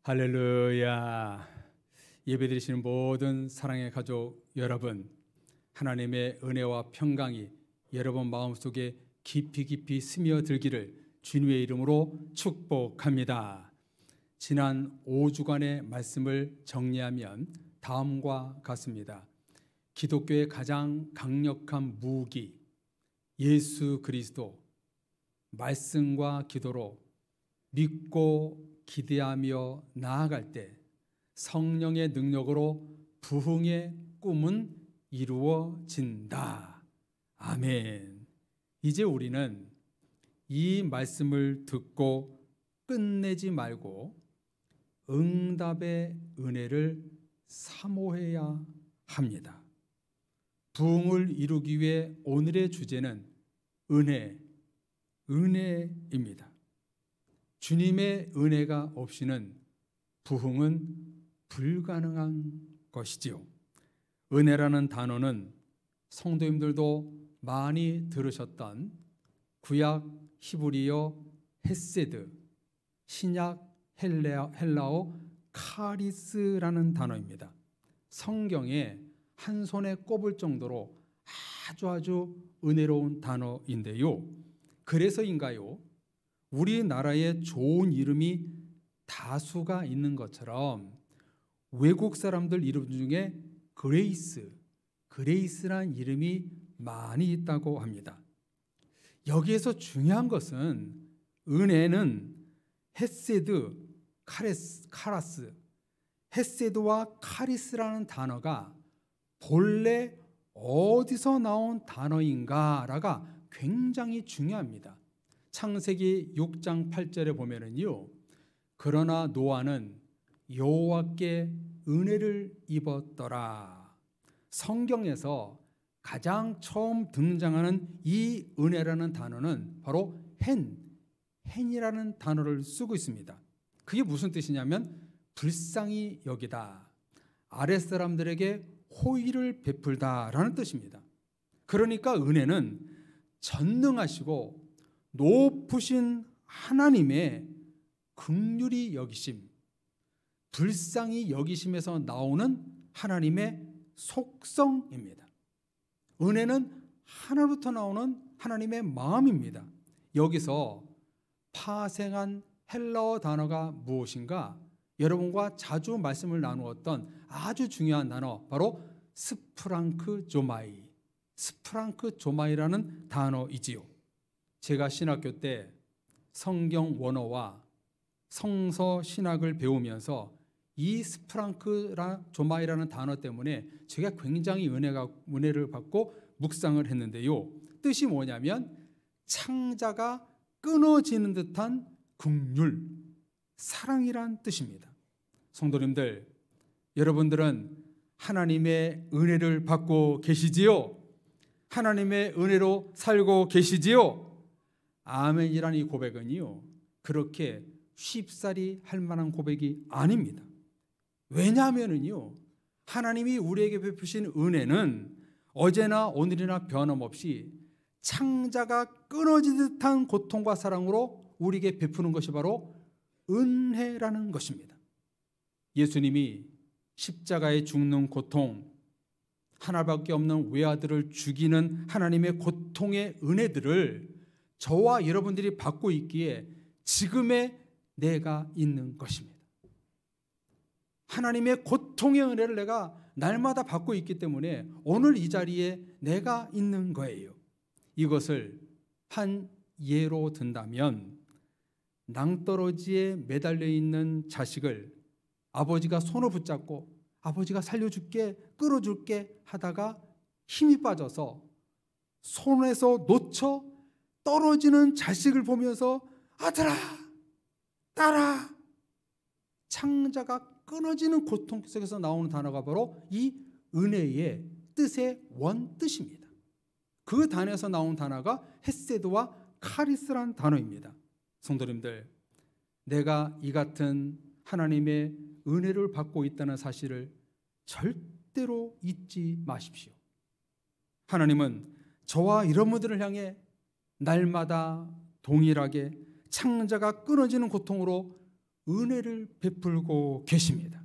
할렐루야. 예배드리시는 모든 사랑의 가족 여러분, 하나님의 은혜와 평강이 여러분 마음속에 깊이 스며들기를 주님의 이름으로 축복합니다. 지난 5주간의 말씀을 정리하면 다음과 같습니다. 기독교의 가장 강력한 무기, 예수 그리스도, 말씀과 기도로 믿고 기대하며 나아갈 때 성령의 능력으로 부흥의 꿈은 이루어진다. 아멘. 이제 우리는 이 말씀을 듣고 끝내지 말고 응답의 은혜를 사모해야 합니다. 부흥을 이루기 위해 오늘의 주제는 은혜입니다. 주님의 은혜가 없이는 부흥은 불가능한 것이지요. 은혜라는 단어는 성도님들도 많이 들으셨던 구약 히브리어 헤세드, 신약 헬라어 카리스라는 단어입니다. 성경에 한 손에 꼽을 정도로 아주 은혜로운 단어인데요. 그래서인가요? 우리나라에 좋은 이름이 다수가 있는 것처럼 외국 사람들 이름 중에 그레이스란 이름이 많이 있다고 합니다. 여기에서 중요한 것은 은혜는 헤세드, 카라스, 헤세드와 카리스라는 단어가 본래 어디서 나온 단어인가가 굉장히 중요합니다. 창세기 6장 8절에 보면은요, 그러나 노아는 여호와께 은혜를 입었더라. 성경에서 가장 처음 등장하는 이 은혜라는 단어는 바로 헨이라는 단어를 쓰고 있습니다. 그게 무슨 뜻이냐면 불쌍히 여기다, 아랫사람들에게 호의를 베풀다라는 뜻입니다. 그러니까 은혜는 전능하시고 높으신 하나님의 긍휼히 여기심, 불쌍히 여기심에서 나오는 하나님의 속성입니다. 은혜는 하나로부터 나오는 하나님의 마음입니다. 여기서 파생한 헬라어 단어가 무엇인가? 여러분과 자주 말씀을 나누었던 아주 중요한 단어, 바로 스프랑크조마이라는 단어이지요. 제가 신학교 때 성경 원어와 성서 신학을 배우면서 이 스프랑크조마이라는 단어 때문에 제가 굉장히 은혜를 받고 묵상을 했는데요. 뜻이 뭐냐면 창자가 끊어지는 듯한 긍휼, 사랑이란 뜻입니다. 성도님들, 여러분들은 하나님의 은혜를 받고 계시지요? 하나님의 은혜로 살고 계시지요? 아멘이라는 이 고백은요, 그렇게 쉽사리 할 만한 고백이 아닙니다. 왜냐하면은요, 하나님이 우리에게 베푸신 은혜는 어제나 오늘이나 변함없이 창자가 끊어진 듯한 고통과 사랑으로 우리에게 베푸는 것이 바로 은혜라는 것입니다. 예수님이 십자가에 죽는 고통, 하나밖에 없는 외아들을 죽이는 하나님의 고통의 은혜들을 저와 여러분들이 받고 있기에 지금의 내가 있는 것입니다. 하나님의 고통의 은혜를 내가 날마다 받고 있기 때문에 오늘 이 자리에 내가 있는 거예요. 이것을 한 예로 든다면 낭떠러지에 매달려 있는 자식을 아버지가 손을 붙잡고 아버지가 살려줄게, 끌어줄게 하다가 힘이 빠져서 손에서 놓쳐 떨어지는 자식을 보면서 아들아, 딸아, 창자가 끊어지는 고통 속에서 나오는 단어가 바로 이 은혜의 뜻의 원뜻입니다. 그 단어에서 나온 단어가 헤세드와 카리스라는 단어입니다. 성도님들, 내가 이 같은 하나님의 은혜를 받고 있다는 사실을 절대로 잊지 마십시오. 하나님은 저와 여러분들을 향해 날마다 동일하게 창자가 끊어지는 고통으로 은혜를 베풀고 계십니다.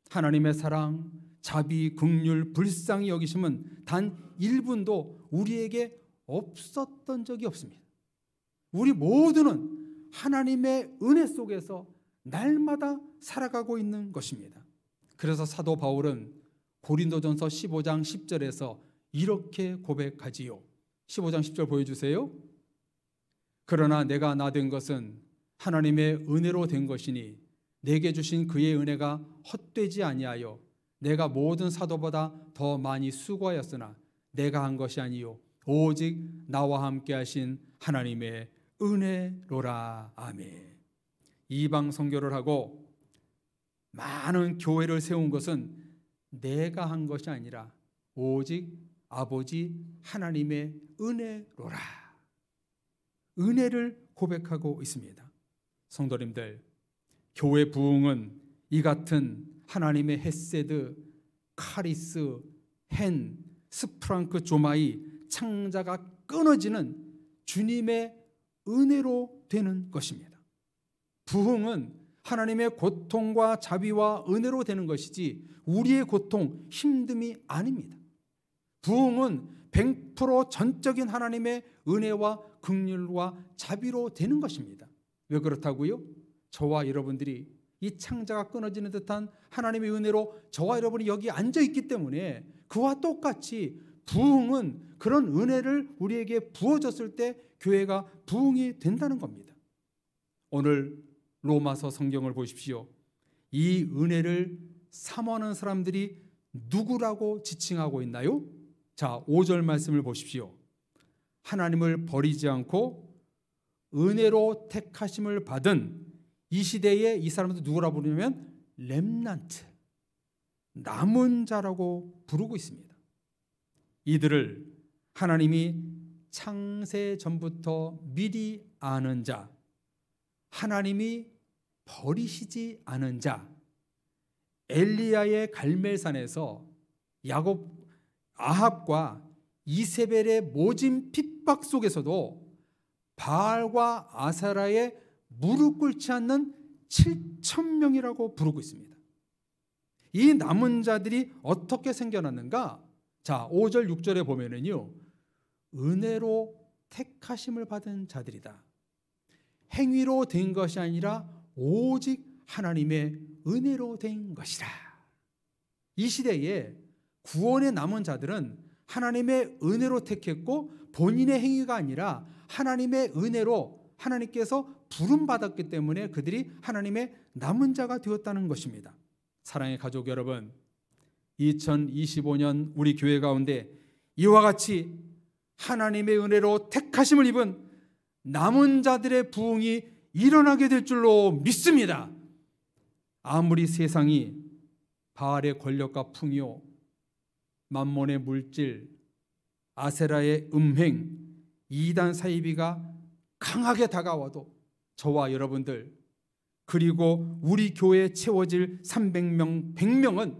하나님의 사랑, 자비, 긍휼, 불쌍히 여기심은 단 1분도 우리에게 없었던 적이 없습니다. 우리 모두는 하나님의 은혜 속에서 날마다 살아가고 있는 것입니다. 그래서 사도 바울은 고린도전서 15장 10절에서 이렇게 고백하지요. 15장 10절 보여주세요. 그러나 내가 나 된 것은 하나님의 은혜로 된 것이니 내게 주신 그의 은혜가 헛되지 아니하여 내가 모든 사도보다 더 많이 수고하였으나 내가 한 것이 아니요 오직 나와 함께 하신 하나님의 은혜로라. 아멘. 이방 선교를 하고 많은 교회를 세운 것은 내가 한 것이 아니라 오직 아버지 하나님의 은혜로라. 은혜를 고백하고 있습니다. 성도님들, 교회 부흥은 이 같은 하나님의 헤세드, 카리스, 헨, 스프랑크 조마이 창자가 끊어지는 주님의 은혜로 되는 것입니다. 부흥은 하나님의 고통과 자비와 은혜로 되는 것이지 우리의 고통, 힘듦이 아닙니다. 부흥은 100% 전적인 하나님의 은혜와 긍휼과 자비로 되는 것입니다. 왜 그렇다고요? 저와 여러분들이 이 창자가 끊어지는 듯한 하나님의 은혜로 저와 여러분이 여기 앉아 있기 때문에 그와 똑같이 부흥은 그런 은혜를 우리에게 부어줬을 때 교회가 부흥이 된다는 겁니다. 오늘 로마서 성경을 보십시오. 이 은혜를 사모하는 사람들이 누구라고 지칭하고 있나요? 자, 5절 말씀을 보십시오. 하나님을 버리지 않고 은혜로 택하심을 받은 이 시대에 이 사람들 누구라고 부르냐면 렘넌트, 남은 자라고 부르고 있습니다. 이들을 하나님이 창세 전부터 미리 아는 자, 하나님이 버리시지 않은 자, 엘리야의 갈멜산에서 아합과 이세벨의 모진 핍박 속에서도 바알과 아세라의 무릎 꿇지 않는 7,000명이라고 부르고 있습니다. 이 남은 자들이 어떻게 생겨났는가? 자, 5절 6절에 보면은요, 은혜로 택하심을 받은 자들이다. 행위로 된 것이 아니라 오직 하나님의 은혜로 된 것이라. 이 시대에 구원에 남은 자들은 하나님의 은혜로 택했고 본인의 행위가 아니라 하나님의 은혜로 하나님께서 부름받았기 때문에 그들이 하나님의 남은 자가 되었다는 것입니다. 사랑의 가족 여러분, 2025년 우리 교회 가운데 이와 같이 하나님의 은혜로 택하심을 입은 남은 자들의 부흥이 일어나게 될 줄로 믿습니다. 아무리 세상이 바알의 권력과 풍요, 만몬의 물질, 아세라의 음행, 이단 사이비가 강하게 다가와도 저와 여러분들 그리고 우리 교회에 채워질 300명, 100명은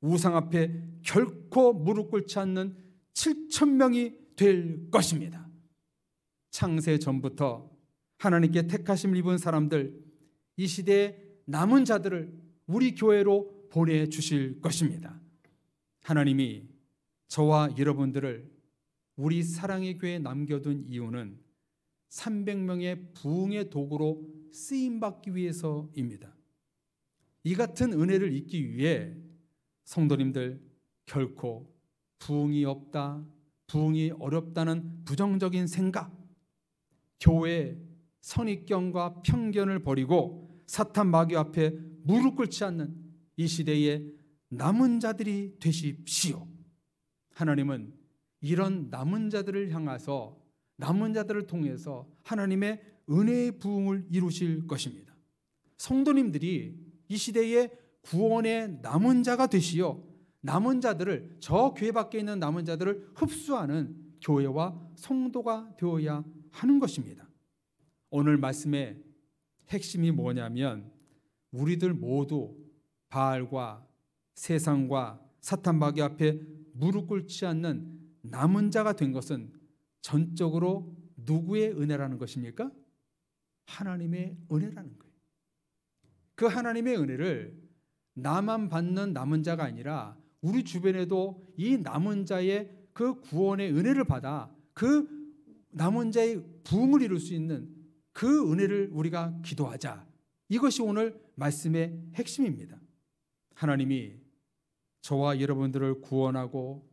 우상 앞에 결코 무릎 꿇지 않는 7,000명이 될 것입니다. 창세 전부터 하나님께 택하심을 입은 사람들, 이 시대의 남은 자들을 우리 교회로 보내주실 것입니다. 하나님이 저와 여러분들을 우리 사랑의 교회에 남겨둔 이유는 300명의 부흥의 도구로 쓰임받기 위해서입니다. 이 같은 은혜를 잊기 위해 성도님들 결코 부흥이 없다, 부흥이 어렵다는 부정적인 생각, 교회의 선입견과 편견을 버리고 사탄 마귀 앞에 무릎 꿇지 않는 이 시대의 남은 자들이 되십시오. 하나님은 이런 남은 자들을 향해서 남은 자들을 통해서 하나님의 은혜의 부흥을 이루실 것입니다. 성도님들이 이 시대의 구원의 남은 자가 되시어 남은 자들을, 저 교회 밖에 있는 남은 자들을 흡수하는 교회와 성도가 되어야 하는 것입니다. 오늘 말씀의 핵심이 뭐냐면 우리들 모두 바알과 세상과 사탄 마귀 앞에 무릎 꿇지 않는 남은 자가 된 것은 전적으로 누구의 은혜라는 것입니까? 하나님의 은혜라는 거예요. 그 하나님의 은혜를 나만 받는 남은 자가 아니라 우리 주변에도 이 남은 자의 그 구원의 은혜를 받아 그 남은 자의 부흥을 이룰 수 있는 그 은혜를 우리가 기도하자. 이것이 오늘 말씀의 핵심입니다. 하나님이 저와 여러분들을 구원하고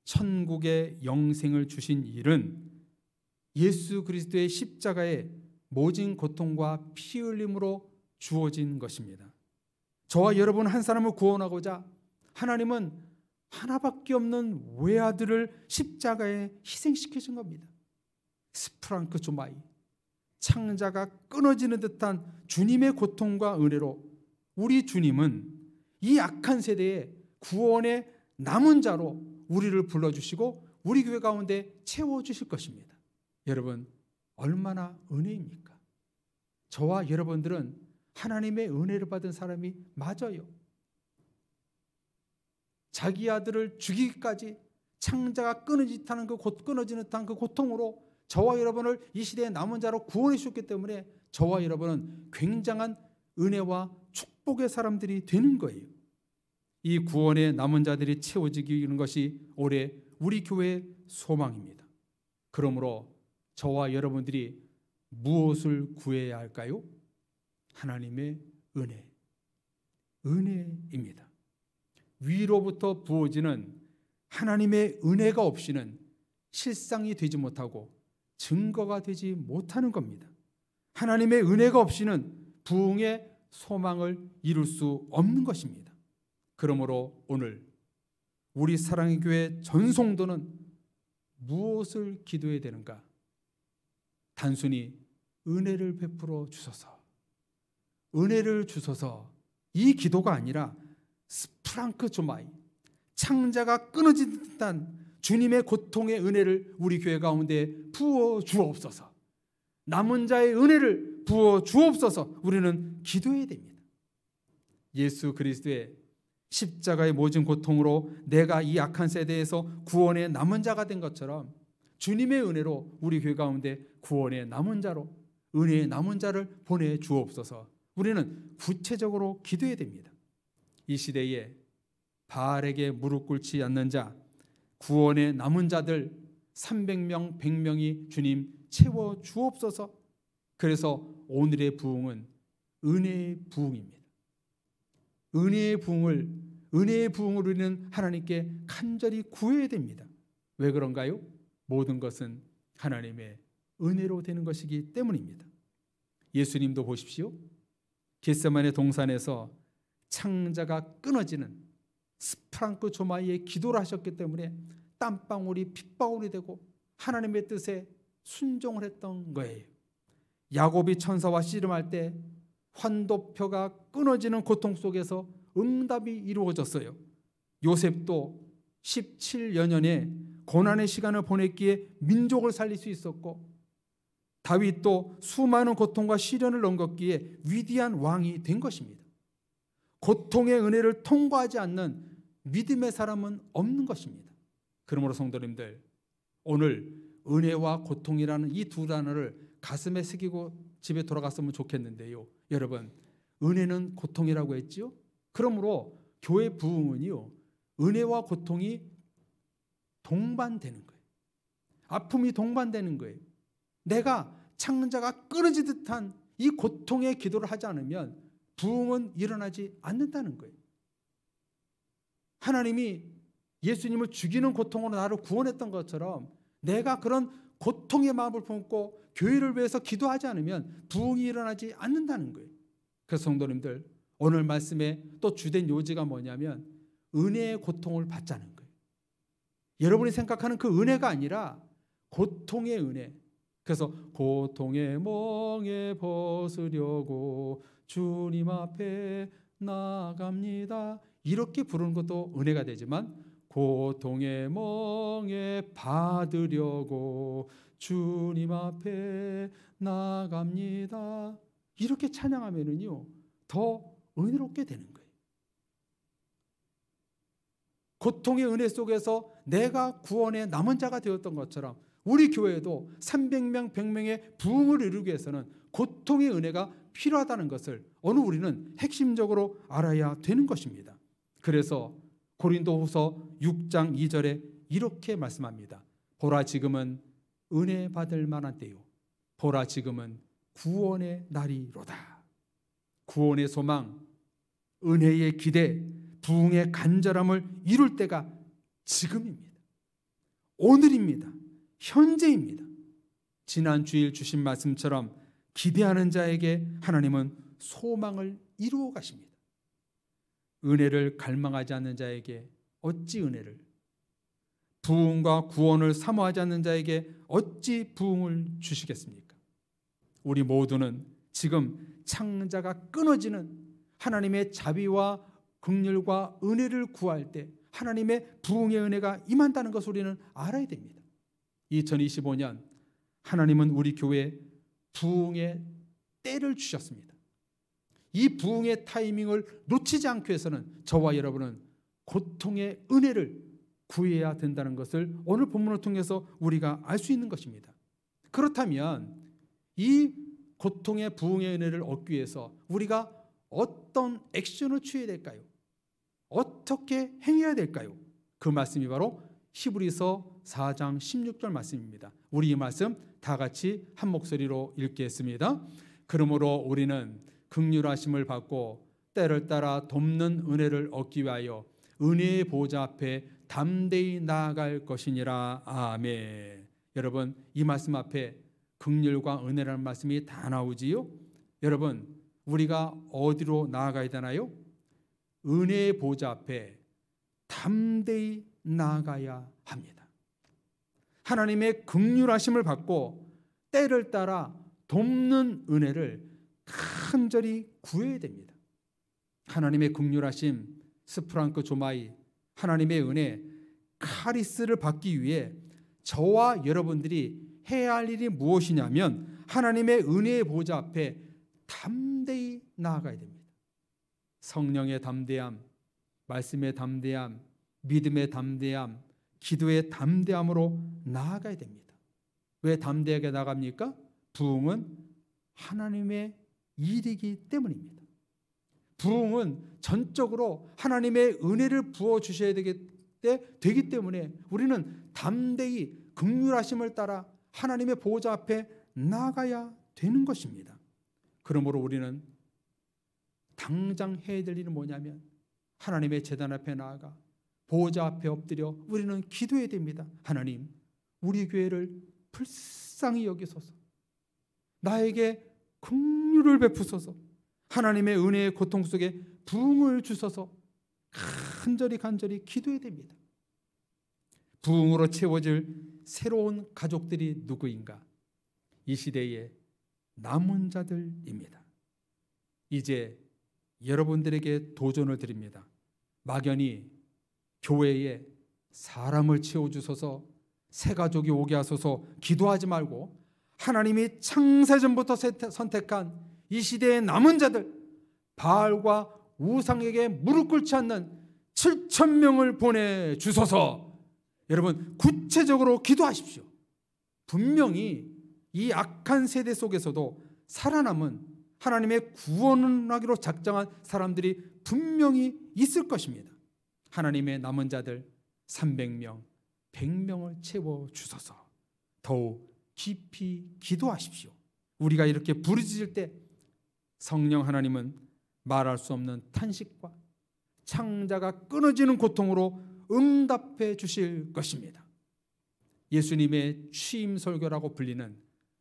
천국의 영생을 주신 일은 예수 그리스도의 십자가의 모진 고통과 피 흘림으로 주어진 것입니다. 저와 여러분 한 사람을 구원하고자 하나님은 하나밖에 없는 외아들을 십자가에 희생시키신 겁니다. 스프랑크 조마이, 창자가 끊어지는 듯한 주님의 고통과 은혜로 우리 주님은 이 악한 세대에 구원의 남은 자로 우리를 불러주시고 우리 교회 가운데 채워주실 것입니다. 여러분, 얼마나 은혜입니까? 저와 여러분들은 하나님의 은혜를 받은 사람이 맞아요. 자기 아들을 죽이기까지 창자가 끊어지는 듯한 그 고통으로 저와 여러분을 이 시대의 남은 자로 구원해 주셨기 때문에 저와 여러분은 굉장한 은혜와 축복의 사람들이 되는 거예요. 이 구원의 남은 자들이 채워지기는 것이 올해 우리 교회의 소망입니다. 그러므로 저와 여러분들이 무엇을 구해야 할까요? 하나님의 은혜입니다. 위로부터 부어지는 하나님의 은혜가 없이는 실상이 되지 못하고 증거가 되지 못하는 겁니다. 하나님의 은혜가 없이는 부흥의 소망을 이룰 수 없는 것입니다. 그러므로 오늘 우리 사랑의 교회 전성도는 무엇을 기도해야 되는가? 단순히 은혜를 베풀어 주소서, 은혜를 주소서, 이 기도가 아니라 스프랑크 조마이, 창자가 끊어진 듯한 주님의 고통의 은혜를 우리 교회 가운데 부어 주옵소서, 남은 자의 은혜를 부어 주옵소서. 우리는 기도해야 됩니다. 예수 그리스도의 십자가의 모진 고통으로 내가 이 악한 세대에서 구원의 남은 자가 된 것처럼 주님의 은혜로 우리 교회 가운데 구원의 남은 자로, 은혜의 남은 자를 보내 주옵소서. 우리는 구체적으로 기도해야 됩니다. 이 시대에 바알에게 무릎 꿇지 않는 자, 구원의 남은 자들 300명, 100명이 주님 채워 주옵소서. 그래서 오늘의 부흥은 은혜의 부흥입니다. 은혜의 부흥을 우리는 하나님께 간절히 구해야 됩니다. 왜 그런가요? 모든 것은 하나님의 은혜로 되는 것이기 때문입니다. 예수님도 보십시오. 겟세마네 동산에서 창자가 끊어지는 스프랑크 조마이의 기도를 하셨기 때문에 땀방울이 핏방울이 되고 하나님의 뜻에 순종을 했던 거예요. 야곱이 천사와 씨름할 때 환도표가 끊어지는 고통 속에서 응답이 이루어졌어요. 요셉도 17여 년의 고난의 시간을 보냈기에 민족을 살릴 수 있었고, 다윗도 수많은 고통과 시련을 넘겼기에 위대한 왕이 된 것입니다. 고통의 은혜를 통과하지 않는 믿음의 사람은 없는 것입니다. 그러므로 성도님들, 오늘 은혜와 고통이라는 이 두 단어를 가슴에 새기고 집에 돌아갔으면 좋겠는데요. 여러분, 은혜는 고통이라고 했지요. 그러므로 교회 부흥은요, 은혜와 고통이 동반되는 거예요. 아픔이 동반되는 거예요. 내가 창자가 끊어질 듯한 이 고통의 기도를 하지 않으면 부흥은 일어나지 않는다는 거예요. 하나님이 예수님을 죽이는 고통으로 나를 구원했던 것처럼 내가 그런 고통의 마음을 품고 교회를 위해서 기도하지 않으면 부흥이 일어나지 않는다는 거예요. 그래서 성도님들, 오늘 말씀에 또 주된 요지가 뭐냐면 은혜의 고통을 받자는 거예요. 여러분이 생각하는 그 은혜가 아니라 고통의 은혜. 그래서 고통의 멍에 벗으려고 주님 앞에 나갑니다. 이렇게 부르는 것도 은혜가 되지만 고통의 멍에 받으려고 주님 앞에 나갑니다. 이렇게 찬양하면은요, 더 은혜롭게 되는 거예요. 고통의 은혜 속에서 내가 구원의 남은 자가 되었던 것처럼 우리 교회도 300명, 100명의 부흥을 이루기 위해서는 고통의 은혜가 필요하다는 것을 오늘 우리는 핵심적으로 알아야 되는 것입니다. 그래서 고린도후서 6장 2절에 이렇게 말씀합니다. 보라 지금은 은혜 받을 만한 때요, 보라 지금은 구원의 날이로다. 구원의 소망, 은혜의 기대, 부흥의 간절함을 이룰 때가 지금입니다. 오늘입니다. 현재입니다. 지난 주일 주신 말씀처럼 기대하는 자에게 하나님은 소망을 이루어 가십니다. 은혜를 갈망하지 않는 자에게 어찌 은혜를, 부흥과 구원을 사모하지 않는 자에게 어찌 부흥을 주시겠습니까? 우리 모두는 지금 창자가 끊어지는 하나님의 자비와 긍휼과 은혜를 구할 때 하나님의 부흥의 은혜가 임한다는 것을 우리는 알아야 됩니다. 2025년 하나님은 우리 교회에 부흥의 때를 주셨습니다. 이 부흥의 타이밍을 놓치지 않기 위해서는 저와 여러분은 고통의 은혜를 구해야 된다는 것을 오늘 본문을 통해서 우리가 알 수 있는 것입니다. 그렇다면 이 고통의 부흥의 은혜를 얻기 위해서 우리가 어떤 액션을 취해야 될까요? 어떻게 행해야 될까요? 그 말씀이 바로 히브리서 4장 16절 말씀입니다. 우리 이 말씀 다 같이 한 목소리로 읽겠습니다. 그러므로 우리는 긍휼하심을 받고 때를 따라 돕는 은혜를 얻기 위하여 은혜의 보좌 앞에 담대히 나아갈 것이니라. 아멘. 여러분, 이 말씀 앞에 긍휼과 은혜라는 말씀이 다 나오지요? 여러분, 우리가 어디로 나아가야 되나요? 은혜의 보좌 앞에 담대히 나아가야 합니다. 하나님의 긍휼하심을 받고 때를 따라 돕는 은혜를 간절히 구해야 됩니다. 하나님의 긍휼하심, 스프랑크 조마이, 하나님의 은혜, 카리스를 받기 위해 저와 여러분들이 해야 할 일이 무엇이냐면 하나님의 은혜의 보좌 앞에 담대히 나아가야 됩니다. 성령의 담대함, 말씀의 담대함, 믿음의 담대함, 기도의 담대함으로 나아가야 됩니다. 왜 담대하게 나갑니까? 부흥은 하나님의 일이기 때문입니다. 부흥은 전적으로 하나님의 은혜를 부어주셔야 되기 때문에 우리는 담대히 긍휼하심을 따라 하나님의 보좌 앞에 나아가야 되는 것입니다. 그러므로 우리는 당장 해야 될 일은 뭐냐면 하나님의 제단 앞에 나아가 보좌 앞에 엎드려 우리는 기도해야 됩니다. 하나님, 우리 교회를 불쌍히 여기소서. 나에게 긍휼을 베푸소서. 하나님의 은혜의 고통 속에 부흥을 주소서. 간절히 기도해야 됩니다. 부흥으로 채워질 새로운 가족들이 누구인가? 이 시대의 남은 자들입니다. 이제 여러분들에게 도전을 드립니다. 막연히 교회에 사람을 채워주소서, 새 가족이 오게 하소서 기도하지 말고 하나님이 창세전부터 선택한 이 시대의 남은 자들, 바알과 우상에게 무릎 꿇지 않는 7,000명을 보내주소서. 여러분, 구체적으로 기도하십시오. 분명히 이 악한 세대 속에서도 살아남은 하나님의 구원하기로 작정한 사람들이 분명히 있을 것입니다. 하나님의 남은 자들 300명, 100명을 채워주소서. 더욱 깊이 기도하십시오. 우리가 이렇게 부르짖을 때 성령 하나님은 말할 수 없는 탄식과 창자가 끊어지는 고통으로 응답해 주실 것입니다. 예수님의 취임 설교라고 불리는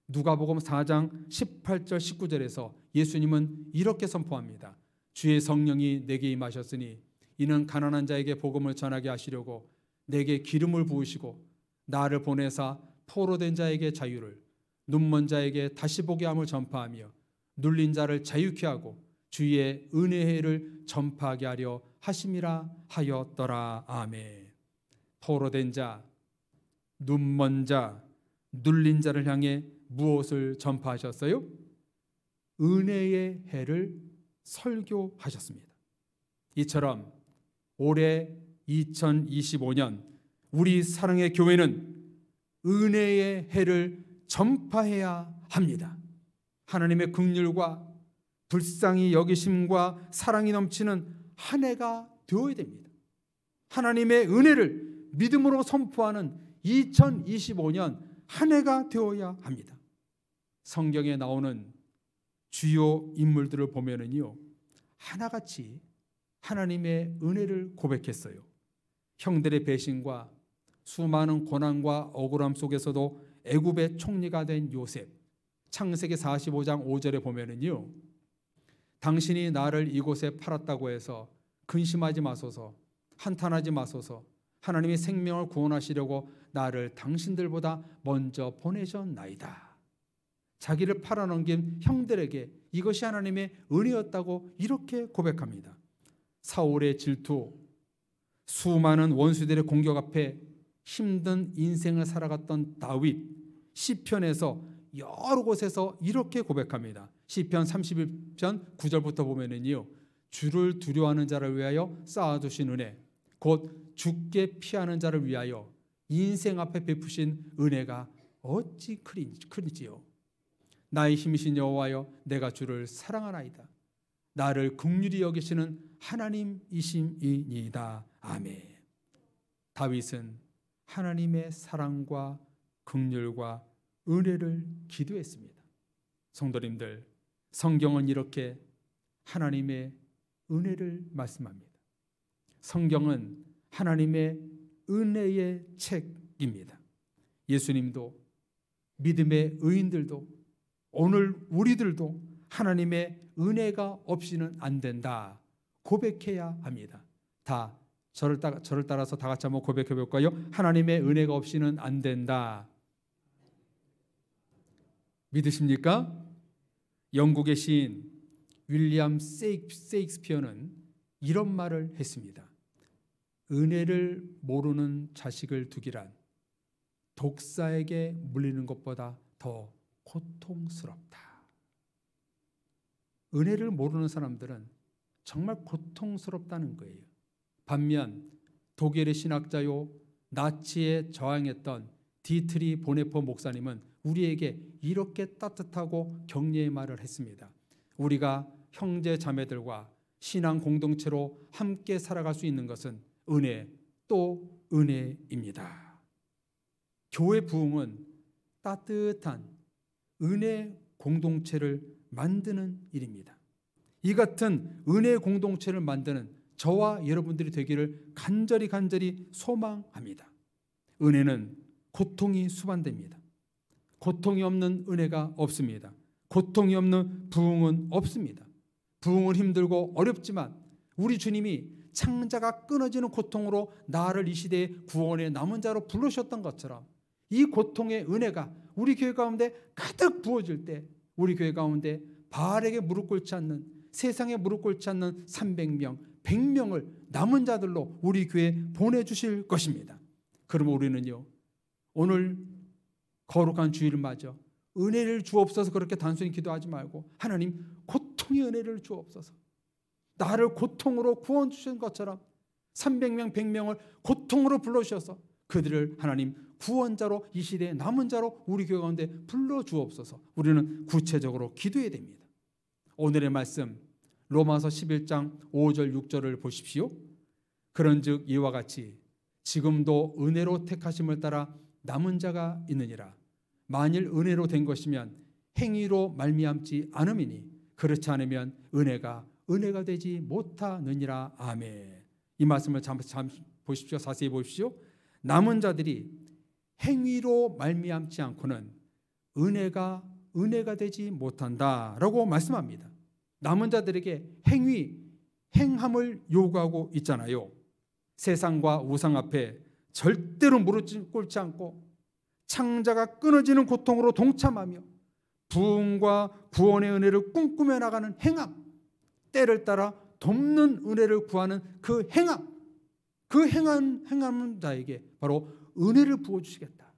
누가복음 4장 18절 19절에서 예수님은 이렇게 선포합니다. 주의 성령이 내게 임하셨으니 이는 가난한 자에게 복음을 전하게 하시려고 내게 기름을 부으시고 나를 보내사 포로된 자에게 자유를, 눈먼 자에게 다시 보게 함을 전파하며 눌린 자를 자유케 하고 주의 은혜를 전파하게 하려 하심이라 하였더라. 아멘. 포로된 자, 눈먼 자, 눌린 자를 향해 무엇을 전파하셨어요? 은혜의 해를 설교하셨습니다. 이처럼 올해 2025년 우리 사랑의 교회는 은혜의 해를 전파해야 합니다. 하나님의 긍휼과 불쌍히 여기심과 사랑이 넘치는 한 해가 되어야 됩니다. 하나님의 은혜를 믿음으로 선포하는 2025년 한 해가 되어야 합니다. 성경에 나오는 주요 인물들을 보면은요, 하나같이 하나님의 은혜를 고백했어요. 형들의 배신과 수많은 고난과 억울함 속에서도 애굽의 총리가 된 요셉, 창세기 45장 5절에 보면은요, 당신이 나를 이곳에 팔았다고 해서 근심하지 마소서, 한탄하지 마소서, 하나님이 생명을 구원하시려고 나를 당신들보다 먼저 보내셨나이다. 자기를 팔아넘긴 형들에게 이것이 하나님의 은혜였다고 이렇게 고백합니다. 사울의 질투, 수많은 원수들의 공격 앞에 힘든 인생을 살아갔던 다윗, 시편에서 여러 곳에서 이렇게 고백합니다. 시편 31편 9절부터 보면은요, 주를 두려워하는 자를 위하여 쌓아두신 은혜, 곧 죽게 피하는 자를 위하여 인생 앞에 베푸신 은혜가 어찌 크리지요. 나의 힘이신 여호와여, 내가 주를 사랑하나이다. 나를 긍휼히 여기시는 하나님이심이니이다. 아멘. 다윗은 하나님의 사랑과 긍휼과 은혜를 기도했습니다. 성도님들, 성경은 이렇게 하나님의 은혜를 말씀합니다. 성경은 하나님의 은혜의 책입니다. 예수님도, 믿음의 의인들도, 오늘 우리들도 하나님의 은혜가 없이는 안 된다 고백해야 합니다. 다 저를 따라서 다 같이 한번 고백해 볼까요? 하나님의 은혜가 없이는 안 된다. 믿으십니까? 영국의 시인 윌리엄 세익스피어는 이런 말을 했습니다. 은혜를 모르는 자식을 두기란 독사에게 물리는 것보다 더 고통스럽다. 은혜를 모르는 사람들은 정말 고통스럽다는 거예요. 반면 독일의 신학자요, 나치에 저항했던 디트리 보네퍼 목사님은 우리에게 이렇게 따뜻하고 격려의 말을 했습니다. 우리가 형제 자매들과 신앙 공동체로 함께 살아갈 수 있는 것은 은혜 또 은혜입니다. 교회 부흥은 따뜻한 은혜 공동체를 만드는 일입니다. 이 같은 은혜 공동체를 만드는 저와 여러분들이 되기를 간절히 소망합니다. 은혜는 고통이 수반됩니다. 고통이 없는 은혜가 없습니다. 고통이 없는 부흥은 없습니다. 부흥은 힘들고 어렵지만 우리 주님이 창자가 끊어지는 고통으로 나를 이 시대의 구원의 남은 자로 부르셨던 것처럼 이 고통의 은혜가 우리 교회 가운데 가득 부어질 때 우리 교회 가운데 바알에게 무릎 꿇지 않는, 세상에 무릎 꿇지 않는 300명, 100명을 남은 자들로 우리 교회에 보내주실 것입니다. 그러면 우리는요, 오늘 거룩한 주일을 맞아 은혜를 주옵소서 그렇게 단순히 기도하지 말고 하나님 고통의 은혜를 주옵소서. 나를 고통으로 구원 주신 것처럼 300명, 100명을 고통으로 불러주셔서 그들을 하나님 구원자로 이 시대의 남은 자로 우리 교회 가운데 불러주옵소서. 우리는 구체적으로 기도해야 됩니다. 오늘의 말씀 로마서 11장 5절 6절을 보십시오. 그런즉 이와 같이 지금도 은혜로 택하심을 따라 남은 자가 있느니라. 만일 은혜로 된 것이면 행위로 말미암지 않음이니 그렇지 않으면 은혜가 되지 못하느니라. 아멘. 이 말씀을 잠시 보십시오. 자세히 보십시오. 남은 자들이 행위로 말미암지 않고는 은혜가 되지 못한다라고 말씀합니다. 남은 자들에게 행함을 요구하고 있잖아요. 세상과 우상 앞에 절대로 무릎 꿇지 않고 창자가 끊어지는 고통으로 동참하며 부흥과 구원의 은혜를 꿈꾸며 나가는 행함, 때를 따라 돕는 은혜를 구하는 그 행함, 그 행하는 자에게 바로 은혜를 부어주시겠다.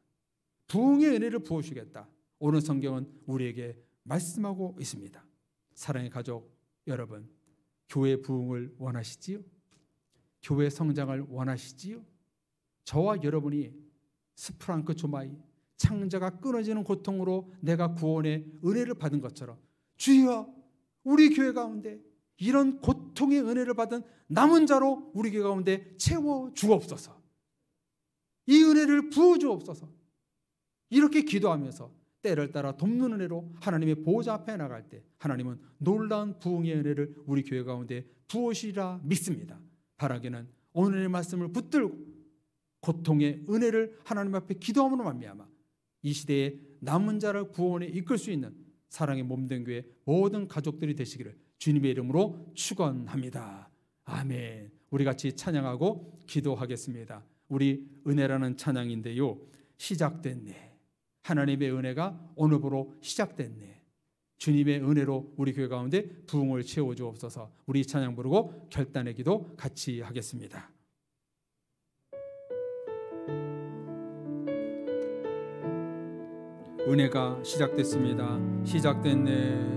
부흥의 은혜를 부어주시겠다. 오늘 성경은 우리에게 말씀하고 있습니다. 사랑의 가족 여러분, 교회 부흥을 원하시지요? 교회 성장을 원하시지요? 저와 여러분이 스프랑크 조마이, 창자가 끊어지는 고통으로 내가 구원의 은혜를 받은 것처럼 주여 우리 교회 가운데 이런 고통의 은혜를 받은 남은 자로 우리 교회 가운데 채워 주옵소서. 이 은혜를 부어 주옵소서. 이렇게 기도하면서 때를 따라 돕는 은혜로 하나님의 보호자 앞에 나갈 때 하나님은 놀라운 부흥의 은혜를 우리 교회 가운데 부으시리라 믿습니다. 바라기는 오늘의 말씀을 붙들고 고통의 은혜를 하나님 앞에 기도함으로 말미암아 이 시대에 남은 자를 구원에 이끌 수 있는 사랑의 몸된 교회 모든 가족들이 되시기를 주님의 이름으로 축원합니다. 아멘. 우리 같이 찬양하고 기도하겠습니다. 우리 은혜라는 찬양인데요, 시작됐네. 하나님의 은혜가 오늘부로 시작됐네. 주님의 은혜로 우리 교회 가운데 부흥을 채워주옵소서. 우리 찬양 부르고 결단의 기도 같이 하겠습니다. 은혜가 시작됐습니다. 시작됐네.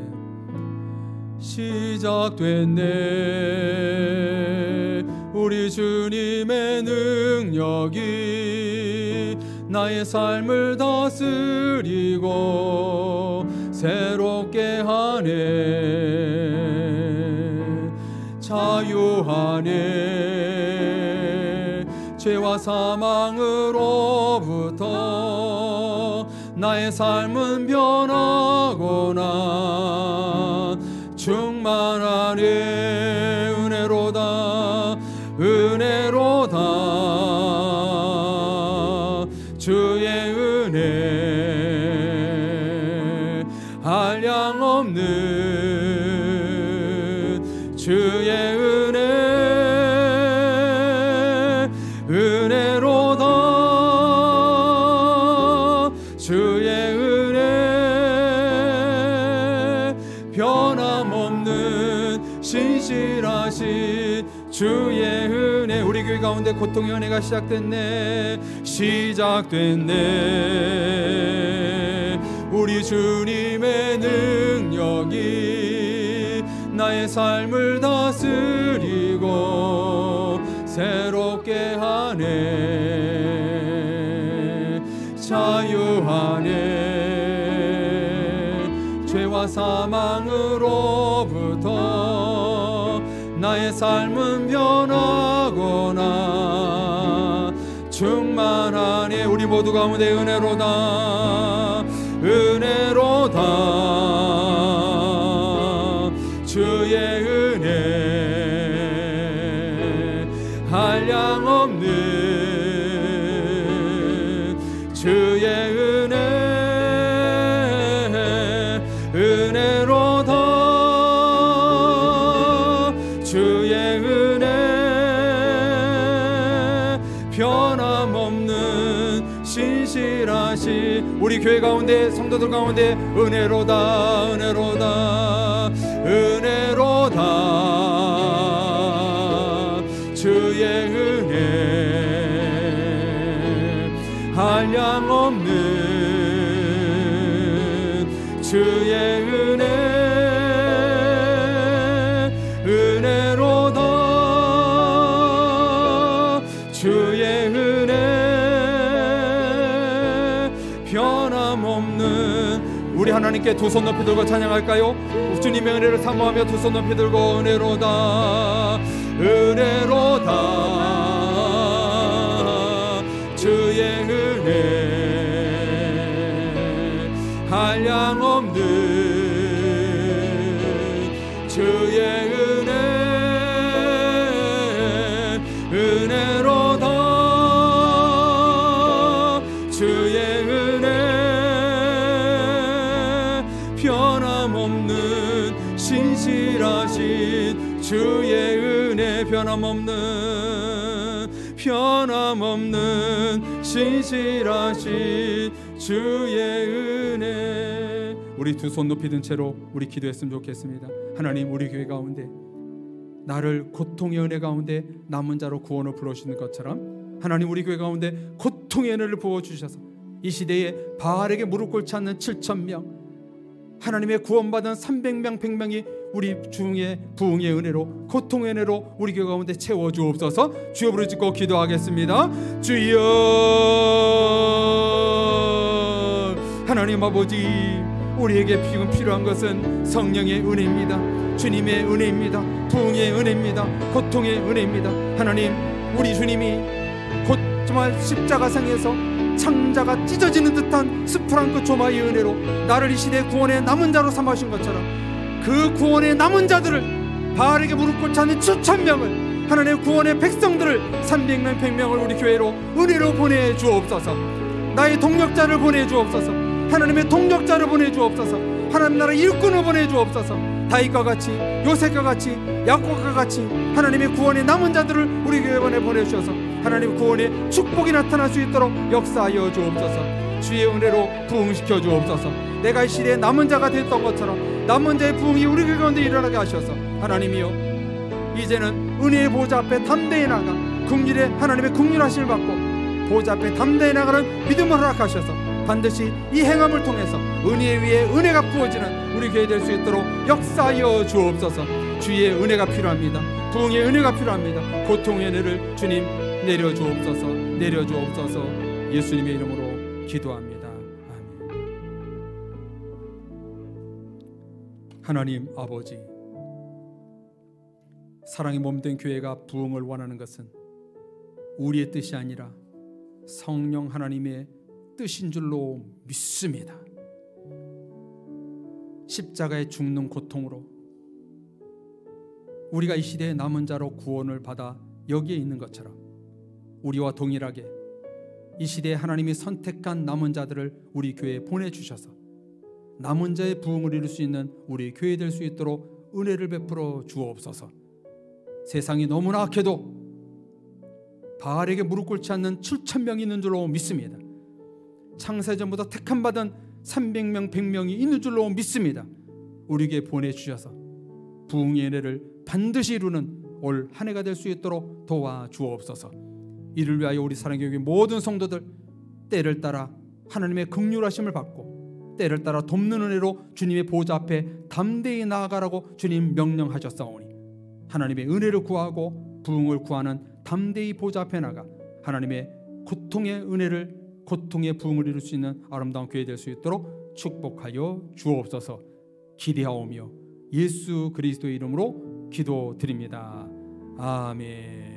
시작됐네. 우리 주님의 능력이 나의 삶을 다스리고 새롭게 하네. 자유하네. 죄와 사망으로부터 나의 삶은 변하거나 충만하네. 은혜로다 은혜로다 주의 은혜 한량없는 주의 은혜 은혜로다 주의 은혜 변함없는 신실하신 주의 은혜. 우리 교회 가운데 고통의 은혜가 시작됐네. 시작됐네. 우리 주님의 능력이 나의 삶을 다스리고 새롭게 하네. 자유하네. 죄와 사망으로부터 나의 삶은 변하거나 충만하네. 우리 모두 가운데 은혜로다 은혜로다 주의 은혜 한량없는 주의 은혜 은혜로다 주의 은혜 변함없는 신실하신 우리 교회 가운데 성도들 가운데 은혜로다 은혜로다 은혜로다 주의 은혜 한량없는 주의 은혜 은혜로다 주의 은혜 변함없는 우리 하나님께 두 손 높이 들고 찬양할까요? 주님의 은혜를 사모하며 두 손 높이 들고 은혜로다 은혜로다 주의 은혜 한량없는 주의 은혜 은혜로다 주의 은혜 변함없는 신실하신 주의 은혜 변함없는 신실하신 주의 은혜. 우리 두 손 높이 든 채로 우리 기도했으면 좋겠습니다. 하나님, 우리 교회 가운데 나를 고통의 은혜 가운데 남은 자로 구원을 불러주시는 것처럼 하나님, 우리 교회 가운데 고통의 은혜를 부어주셔서 이 시대에 바알에게 무릎 꿇지 않는 7,000명, 하나님의 구원받은 300명 100명이 우리 중에 부흥의 은혜로 고통의 은혜로 우리 교회 가운데 채워주옵소서. 주여 부르짖고 기도하겠습니다. 주여. 하나님 아버지, 우리에게 지금 필요한 것은 성령의 은혜입니다. 주님의 은혜입니다. 부흥의 은혜입니다. 고통의 은혜입니다. 하나님, 우리 주님이 곧 정말 십자가상에서 창자가 찢어지는 듯한 스프랑 그 조마의 은혜로 나를 이 시대 구원의 남은 자로 삼으신 것처럼 그 구원의 남은 자들을, 바르게 무릎 꿇지 않는 7,000명을, 하나님의 구원의 백성들을 300명 100명을 우리 교회로 은혜로 보내주옵소서. 나의 동력자를 보내주옵소서. 하나님의 동력자를 보내주옵소서. 하나님 나라 일꾼을 보내주옵소서. 다윗과 같이, 요셉과 같이, 야곱과 같이 하나님의 구원의 남은 자들을 우리 교회에 보내주셔서 하나님 구원의 축복이 나타날 수 있도록 역사하여 주옵소서. 주의 은혜로 부흥시켜 주옵소서. 내가 이 시대에 남은 자가 됐던 것처럼 남은 자의 부흥이 우리 교회 가운데 일어나게 하셔서 하나님이여, 이제는 은혜의 보좌 앞에 담대히 나가 긍휼의 하나님의 긍휼하심을 받고 보좌 앞에 담대히 나가는 믿음을 허락하셔서 반드시 이 행함을 통해서 은혜 위에 은혜가 부어지는 우리 교회 될 수 있도록 역사하여 주옵소서. 주의 은혜가 필요합니다. 부흥의 은혜가 필요합니다. 고통의 은혜를 주님 내려주옵소서. 내려주옵소서. 예수님의 이름으로 기도합니다. 아멘. 하나님 아버지, 사랑의 몸된 교회가 부흥을 원하는 것은 우리의 뜻이 아니라 성령 하나님의 뜻인 줄로 믿습니다. 십자가의 죽는 고통으로 우리가 이 시대의 남은 자로 구원을 받아 여기에 있는 것처럼 우리와 동일하게 이 시대에 하나님이 선택한 남은 자들을 우리 교회에 보내주셔서 남은 자의 부흥을 이룰 수 있는 우리 교회 될 수 있도록 은혜를 베풀어 주옵소서. 세상이 너무나 악해도 바알에게 무릎 꿇지 않는 7,000명이 있는 줄로 믿습니다. 창세전부터 택함받은 300명 100명이 있는 줄로 믿습니다. 우리에게 보내주셔서 부흥의 은혜를 반드시 이루는 올 한 해가 될 수 있도록 도와주옵소서. 이를 위하여 우리 사랑의 교회 모든 성도들 때를 따라 하나님의 긍휼하심을 받고 때를 따라 돕는 은혜로 주님의 보좌 앞에 담대히 나아가라고 주님 명령하셨사오니 하나님의 은혜를 구하고 부흥을 구하는 담대히 보좌 앞에 나가 하나님의 고통의 은혜를, 고통의 부흥을 이룰 수 있는 아름다운 교회 될 수 있도록 축복하여 주옵소서. 기대하오며 예수 그리스도의 이름으로 기도드립니다. 아멘.